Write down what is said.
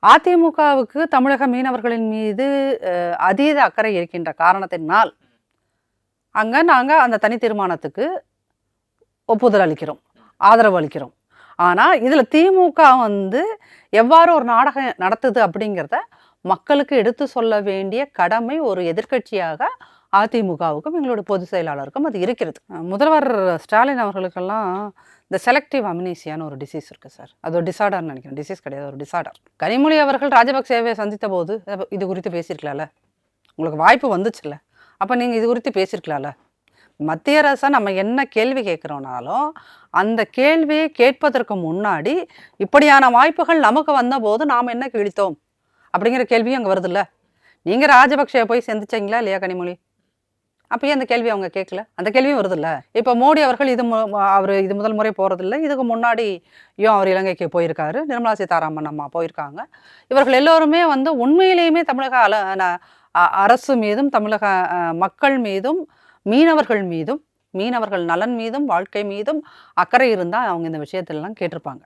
அதிமுகவுக்கு தமிழக மீனவர்களின் மீது அதீத அக்கறை இருக்கின்ற காரணத்தினால் அங்கே நாங்கள் அந்த தனி தீர்மானத்துக்கு ஒப்புதல் அளிக்கிறோம், ஆதரவு அளிக்கிறோம். ஆனால் இதில் திமுக எவ்வாறு ஒரு நாடகம் நடத்துது அப்படிங்கிறத மக்களுக்கு எடுத்து சொல்ல வேண்டிய கடமை ஒரு எதிர்க்கட்சியாக அதிமுகவுக்கும் எங்களுடைய பொதுச் செயலாளருக்கும் அது இருக்கிறது. முதல்வர் ஸ்டாலின் அவர்களுக்கெல்லாம் இந்த செலக்டிவ் அம்னீசியான்னு ஒரு டிசீஸ் இருக்குது சார். அது ஒரு டிசார்டர்னு நினைக்கிறேன். டிசீஸ் கிடையாது, ஒரு டிசார்டர். கனிமொழி அவர்கள் ராஜபக்சேவை சந்தித்த போது இது குறித்து பேசியிருக்கலாம்ல, உங்களுக்கு வாய்ப்பு வந்துச்சுல்ல, அப்போ நீங்கள் இது குறித்து பேசியிருக்கலாம்ல. மத்திய அரசை நம்ம என்ன கேள்வி கேட்குறோனாலும் அந்த கேள்வியை கேட்பதற்கு முன்னாடி இப்படியான வாய்ப்புகள் நமக்கு வந்தபோது நாம் என்ன கிழித்தோம் அப்படிங்கிற கேள்வியும் அங்கே வருதுல்ல. நீங்கள் ராஜபக்சேவை போய் சந்திச்சிங்களா இல்லையா கனிமொழி? அப்பயே அந்த கேள்வி அவங்க கேட்கல, அந்த கேள்வியும் வருது இல்லை. இப்போ மோடி அவர்கள் அவர் இது முதல் முறை போகிறதில்ல, இதுக்கு முன்னாடியும் அவர் இலங்கைக்கு போயிருக்காரு, நிர்மலா சீதாராமன் அம்மா போயிருக்காங்க. இவர்கள் எல்லோருமே உண்மையிலேயுமே தமிழக அரசு மீதும் தமிழக மக்கள் மீதும் மீனவர்கள் மீதும் மீனவர்கள் நலன் மீதும் வாழ்க்கை மீதும் அக்கறை இருந்தால் அவங்க இந்த விஷயத்திலலாம் கேட்டிருப்பாங்க.